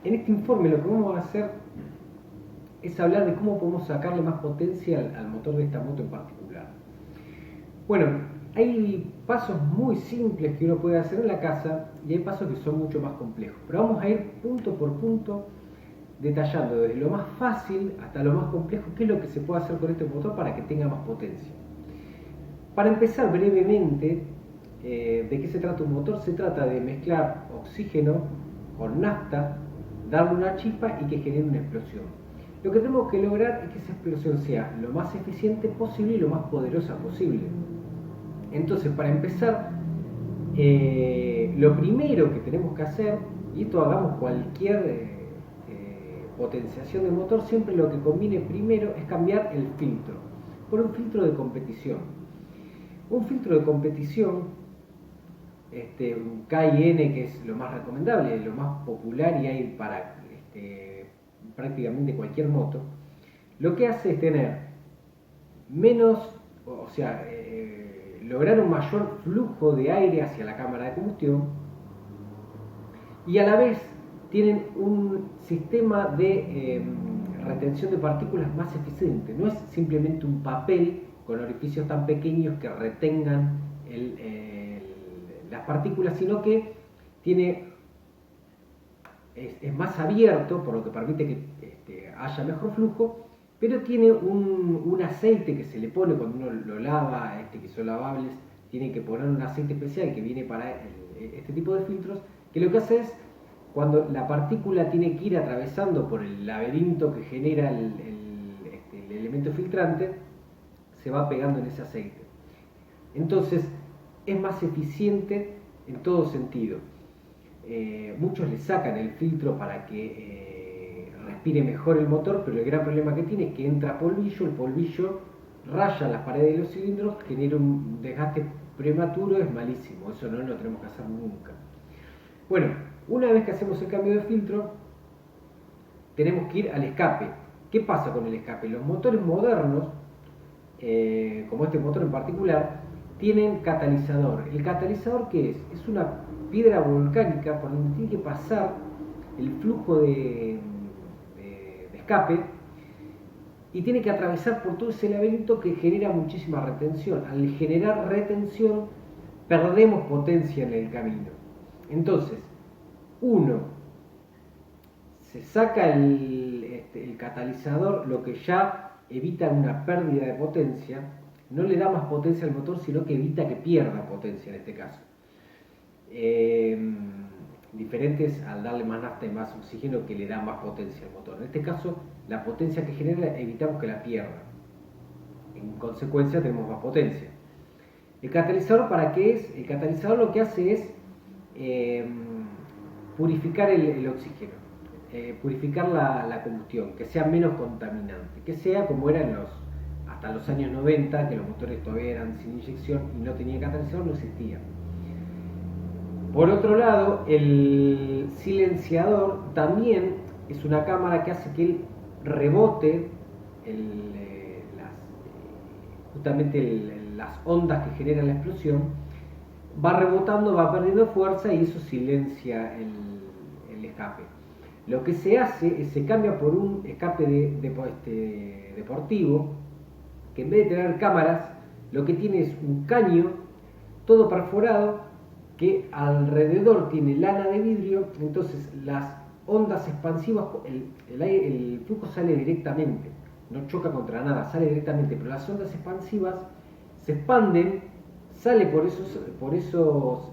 En este informe lo que vamos a hacer es hablar de cómo podemos sacarle más potencia al motor de esta moto en particular. Bueno, hay pasos muy simples que uno puede hacer en la casa y hay pasos que son mucho más complejos, pero vamos a ir punto por punto detallando desde lo más fácil hasta lo más complejo qué es lo que se puede hacer con este motor para que tenga más potencia. Para empezar brevemente, ¿de qué se trata un motor? Se trata de mezclar oxígeno con nafta, darle una chispa y que genere una explosión. Lo que tenemos que lograr es que esa explosión sea lo más eficiente posible y lo más poderosa posible. Entonces, para empezar, lo primero que tenemos que hacer, y esto hagamos cualquier potenciación de motor, siempre lo que conviene primero es cambiar el filtro por un filtro de competición. Un filtro de competición, un KIN, que es lo más recomendable, lo más popular y hay para prácticamente cualquier moto, lo que hace es tener menos, o sea, lograr un mayor flujo de aire hacia la cámara de combustión y a la vez tienen un sistema de retención de partículas más eficiente. No es simplemente un papel con orificios tan pequeños que retengan las partículas, sino que es más abierto, por lo que permite que haya mejor flujo, pero tiene un aceite que se le pone cuando uno lo lava, que son lavables, tiene que poner un aceite especial que viene para este tipo de filtros, que lo que hace es, cuando la partícula tiene que ir atravesando por el laberinto que genera el elemento filtrante, se va pegando en ese aceite. Entonces, es más eficiente en todo sentido. Muchos le sacan el filtro para que respire mejor el motor, pero el gran problema que tiene es que entra polvillo, el polvillo raya las paredes de los cilindros, genera un desgaste prematuro, es malísimo, eso no lo tenemos que hacer nunca. Bueno, una vez que hacemos el cambio de filtro, tenemos que ir al escape. ¿Qué pasa con el escape? Los motores modernos, como este motor en particular, tienen catalizador. ¿El catalizador qué es? Es una piedra volcánica por donde tiene que pasar el flujo de escape y tiene que atravesar por todo ese laberinto que genera muchísima retención. Al generar retención, perdemos potencia en el camino. Entonces, uno se saca el catalizador, lo que ya evita una pérdida de potencia, no le da más potencia al motor, sino que evita que pierda potencia en este caso. Diferentes al darle más nafta y más oxígeno, que le da más potencia al motor. En este caso, la potencia que genera evitamos que la pierda. En consecuencia, tenemos más potencia. ¿El catalizador para qué es? El catalizador lo que hace es purificar el oxígeno, purificar la combustión, que sea menos contaminante, que sea como era hasta los años 90, que los motores todavía eran sin inyección y no tenían catalizador, no existía. Por otro lado, el silenciador también es una cámara que hace que él rebote justamente las ondas que genera la explosión, va rebotando, va perdiendo fuerza y eso silencia el escape. Lo que se hace es se cambia por un escape deportivo, que en vez de tener cámaras, lo que tiene es un caño todo perforado que alrededor tiene lana de vidrio, entonces las ondas expansivas, el flujo sale directamente, no choca contra nada, sale directamente, pero las ondas expansivas se expanden, sale por esos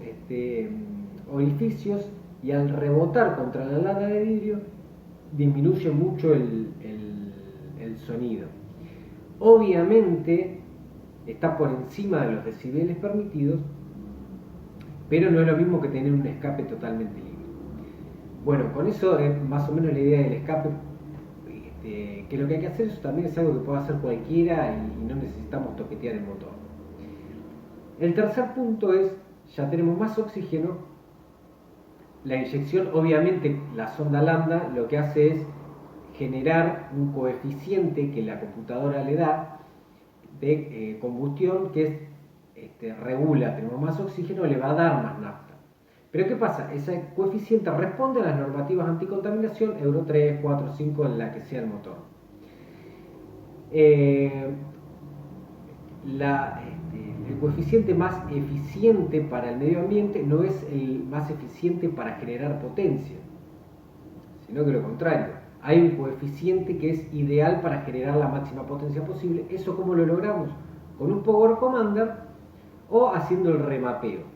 orificios y al rebotar contra la lana de vidrio disminuye mucho el sonido. Obviamente está por encima de los decibeles permitidos, pero no es lo mismo que tener un escape totalmente libre. Bueno, con eso es más o menos la idea del escape, que lo que hay que hacer eso también es algo que puede hacer cualquiera y no necesitamos toquetear el motor. El tercer punto es, ya tenemos más oxígeno, la inyección, obviamente la sonda lambda lo que hace es generar un coeficiente que la computadora le da de combustión que es regula, tenemos más oxígeno, le va a dar más nafta. Pero ¿qué pasa? Ese coeficiente responde a las normativas anticontaminación Euro 3, 4, 5, en la que sea el motor. El coeficiente más eficiente para el medio ambiente no es el más eficiente para generar potencia, sino que lo contrario. Hay un coeficiente que es ideal para generar la máxima potencia posible. ¿Eso cómo lo logramos? Con un Power Commander o haciendo el remapeo.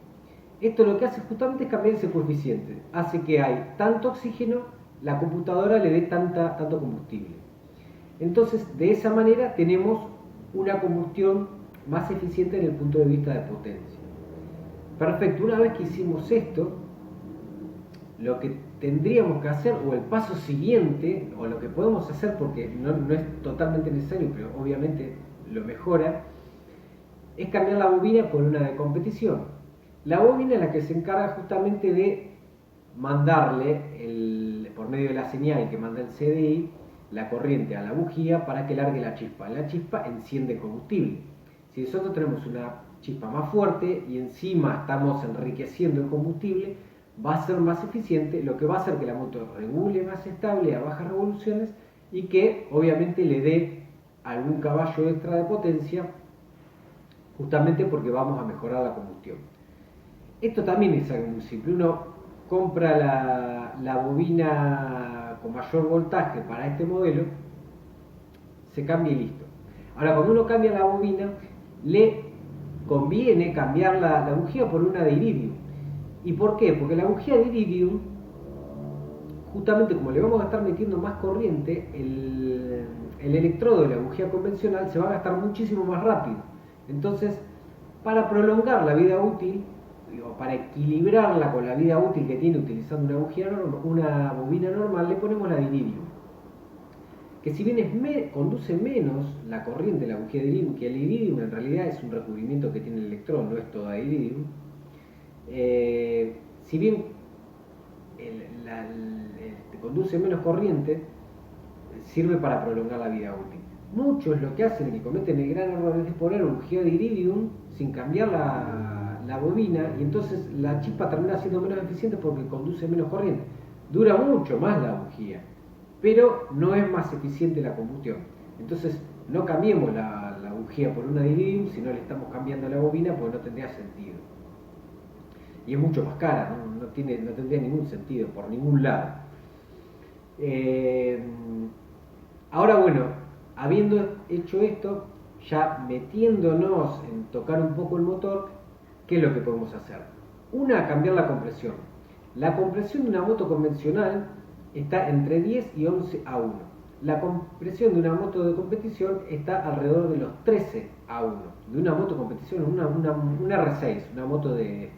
Esto lo que hace justamente es cambiar ese coeficiente. Hace que hay tanto oxígeno, la computadora le dé tanto combustible. Entonces, de esa manera tenemos una combustión más eficiente desde el punto de vista de potencia. Perfecto, una vez que hicimos esto, lo que tendríamos que hacer, o el paso siguiente, o lo que podemos hacer, porque no es totalmente necesario, pero obviamente lo mejora, es cambiar la bobina por una de competición. La bobina es la que se encarga justamente de mandarle, por medio de la señal que manda el CDI, la corriente a la bujía para que largue la chispa. La chispa enciende combustible. Si nosotros tenemos una chispa más fuerte y encima estamos enriqueciendo el combustible, va a ser más eficiente, lo que va a hacer que la moto regule más estable a bajas revoluciones y que obviamente le dé algún caballo extra de potencia, justamente porque vamos a mejorar la combustión. Esto también es algo muy simple. Uno compra la bobina con mayor voltaje para este modelo, se cambia y listo. Ahora, cuando uno cambia la bobina, le conviene cambiar la bujía por una de iridium. ¿Y por qué? Porque la bujía de iridium, justamente como le vamos a estar metiendo más corriente, el electrodo de la bujía convencional se va a gastar muchísimo más rápido. Entonces, para prolongar la vida útil, o para equilibrarla con la vida útil que tiene utilizando una bobina normal, le ponemos la de iridium. Que si bien conduce menos la corriente de la bujía de iridium, que el iridium en realidad es un recubrimiento que tiene el electrón, no es toda iridium, si bien conduce menos corriente, sirve para prolongar la vida útil. Muchos lo que hacen y cometen el gran error es poner bujía de iridium sin cambiar la bobina, y entonces la chispa termina siendo menos eficiente porque conduce menos corriente. Dura mucho más la bujía, pero no es más eficiente la combustión. Entonces no cambiemos la bujía por una de iridium si no le estamos cambiando la bobina, porque no tendría sentido. Y es mucho más cara, no tendría ningún sentido por ningún lado. Ahora bueno, habiendo hecho esto, ya metiéndonos en tocar un poco el motor, ¿qué es lo que podemos hacer? Una, cambiar la compresión. La compresión de una moto convencional está entre 10 y 11 a 1. La compresión de una moto de competición está alrededor de los 13 a 1. De una moto de competición, una R6, una moto de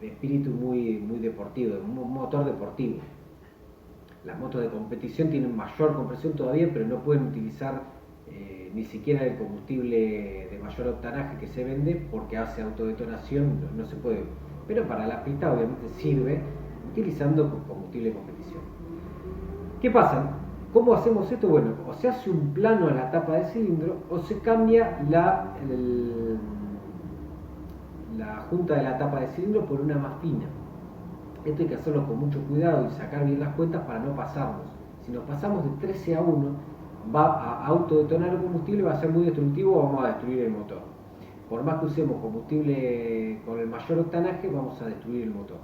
espíritu muy deportivo, un motor deportivo. Las motos de competición tienen mayor compresión todavía, pero no pueden utilizar ni siquiera el combustible de mayor octanaje que se vende porque hace autodetonación, no se puede. Pero para la pista obviamente sirve utilizando combustible de competición. ¿Qué pasa? ¿Cómo hacemos esto? Bueno, o se hace un plano a la tapa del cilindro o se cambia la junta de la tapa de cilindro por una más fina. Esto hay que hacerlo con mucho cuidado y sacar bien las cuentas para no pasarnos. Si nos pasamos de 13 a 1, va a autodetonar el combustible, va a ser muy destructivo, vamos a destruir el motor. Por más que usemos combustible con el mayor octanaje, vamos a destruir el motor.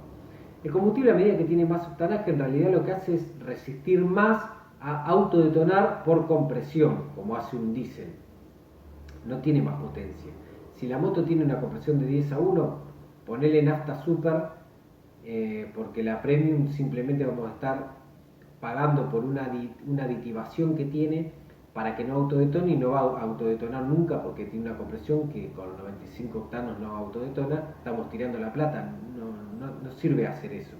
El combustible, a medida que tiene más octanaje, en realidad lo que hace es resistir más a autodetonar por compresión, como hace un diésel. No tiene más potencia. Si la moto tiene una compresión de 10 a 1, ponele nafta super, porque la premium simplemente vamos a estar pagando por una aditivación que tiene para que no autodetone, y no va a autodetonar nunca porque tiene una compresión que con 95 octanos no autodetona. Estamos tirando la plata, no sirve hacer eso.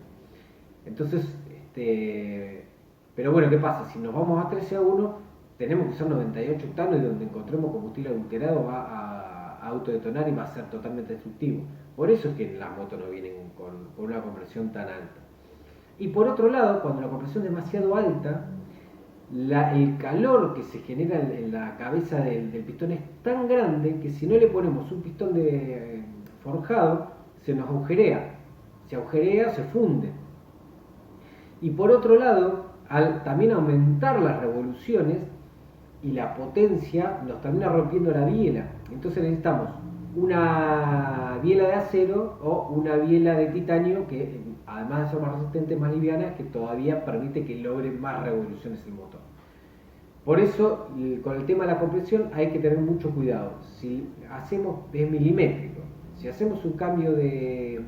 Entonces, pero bueno, ¿qué pasa? Si nos vamos a 13 a 1, tenemos que usar 98 octanos, y donde encontremos combustible adulterado va a autodetonar y va a ser totalmente destructivo. Por eso es que las motos no vienen con una compresión tan alta. Y por otro lado, cuando la compresión es demasiado alta, el calor que se genera en la cabeza del pistón es tan grande que si no le ponemos un pistón forjado, se nos agujerea. Se agujerea, se funde. Y por otro lado, al también aumentar las revoluciones y la potencia, nos termina rompiendo la biela. Entonces necesitamos una biela de acero o una biela de titanio que, además de ser más resistente, más liviana, que todavía permite que logre más revoluciones el motor. Por eso, con el tema de la compresión hay que tener mucho cuidado. Si hacemos, es milimétrico, si hacemos un cambio de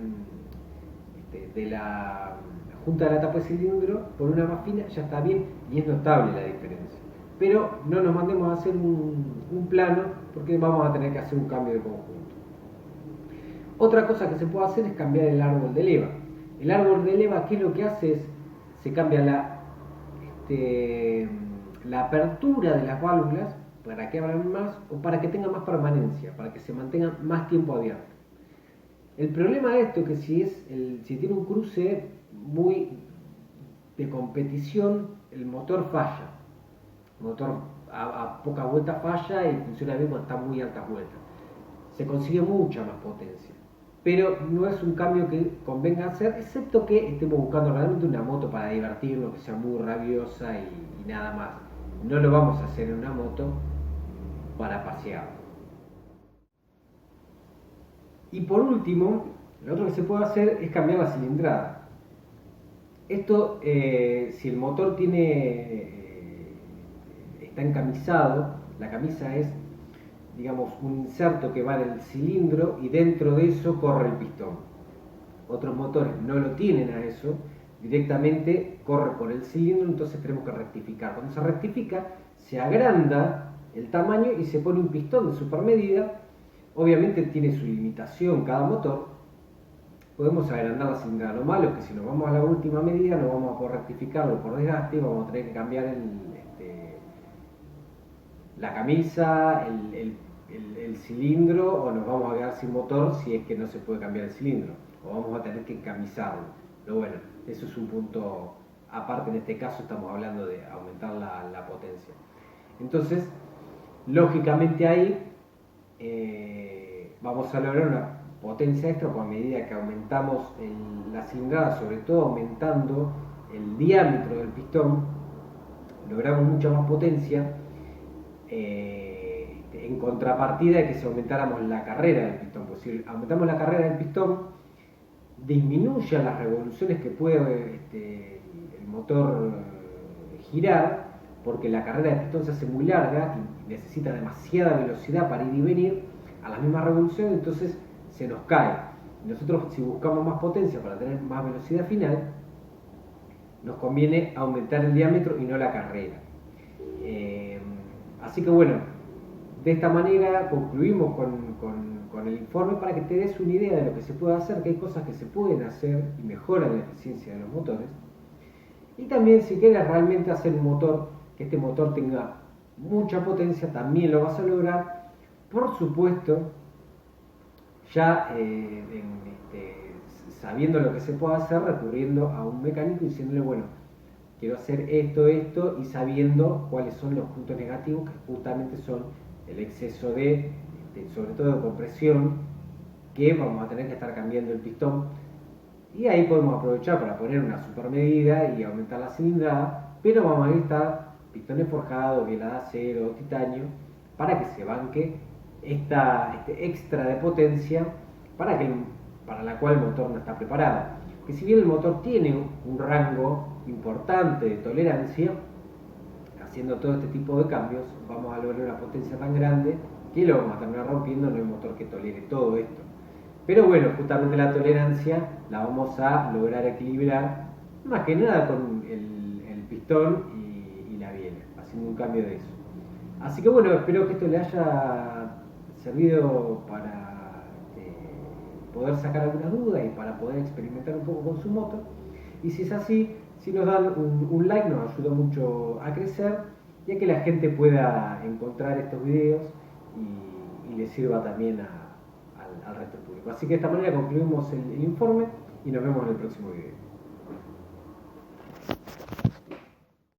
la junta de la tapa de cilindro por una más fina, ya está bien y es notable la diferencia. Pero no nos mandemos a hacer un plano, porque vamos a tener que hacer un cambio de conjunto. Otra cosa que se puede hacer es cambiar el árbol de leva. El árbol de leva, ¿qué es lo que hace? Se cambia la apertura de las válvulas para que abran más o para que tengan más permanencia, para que se mantengan más tiempo abiertos. El problema de esto es que si tiene un cruce muy de competición, el motor falla. El motor a pocas vueltas falla y funciona bien cuando está a muy altas vueltas. Se consigue mucha más potencia. Pero no es un cambio que convenga hacer, excepto que estemos buscando realmente una moto para divertirnos, que sea muy rabiosa y nada más. No lo vamos a hacer en una moto para pasear. Y por último, lo otro que se puede hacer es cambiar la cilindrada. Esto, si el motor está encamisado, la camisa es, digamos, un inserto que va en el cilindro y dentro de eso corre el pistón. Otros motores no lo tienen a eso, directamente corre por el cilindro, entonces tenemos que rectificar. Cuando se rectifica, se agranda el tamaño y se pone un pistón de supermedida. Obviamente tiene su limitación cada motor. Podemos agrandar la cilindrada. Lo malo es que si nos vamos a la última medida no vamos a poder rectificarlo por desgaste y vamos a tener que cambiar la camisa, el cilindro, o nos vamos a quedar sin motor si es que no se puede cambiar el cilindro, o vamos a tener que encamisarlo. Pero bueno, eso es un punto aparte. En este caso estamos hablando de aumentar la potencia. Entonces, lógicamente ahí vamos a lograr una potencia extra a medida que aumentamos la cilindrada, sobre todo aumentando el diámetro del pistón, logramos mucha más potencia. En contrapartida de que si aumentáramos la carrera del pistón, pues si aumentamos la carrera del pistón, disminuye las revoluciones que puede el motor girar, porque la carrera del pistón se hace muy larga y necesita demasiada velocidad para ir y venir a las mismas revoluciones, entonces se nos cae. Nosotros, si buscamos más potencia para tener más velocidad final, nos conviene aumentar el diámetro y no la carrera. Así que bueno, de esta manera concluimos con el informe para que te des una idea de lo que se puede hacer, que hay cosas que se pueden hacer y mejoran la eficiencia de los motores. Y también si quieres realmente hacer un motor, que este motor tenga mucha potencia, también lo vas a lograr, por supuesto, ya sabiendo lo que se puede hacer, recurriendo a un mecánico y diciéndole, bueno, quiero hacer esto y sabiendo cuáles son los puntos negativos, que justamente son el exceso sobre todo de compresión, que vamos a tener que estar cambiando el pistón, y ahí podemos aprovechar para poner una supermedida y aumentar la cilindrada, pero vamos a necesitar pistones forjados, biela de acero, titanio, para que se banque este extra de potencia para la cual el motor no está preparado. Que si bien el motor tiene un rango importante de tolerancia, haciendo todo este tipo de cambios vamos a lograr una potencia tan grande que lo vamos a terminar rompiendo. No hay motor que tolere todo esto, pero bueno, justamente la tolerancia la vamos a lograr equilibrar más que nada con el pistón y la biela, haciendo un cambio de eso. Así que bueno, espero que esto le haya servido para poder sacar algunas dudas y para poder experimentar un poco con su moto. Y si es así, si nos dan un like nos ayuda mucho a crecer y a que la gente pueda encontrar estos videos y les sirva también al resto del público. Así que de esta manera concluimos el informe y nos vemos en el próximo video.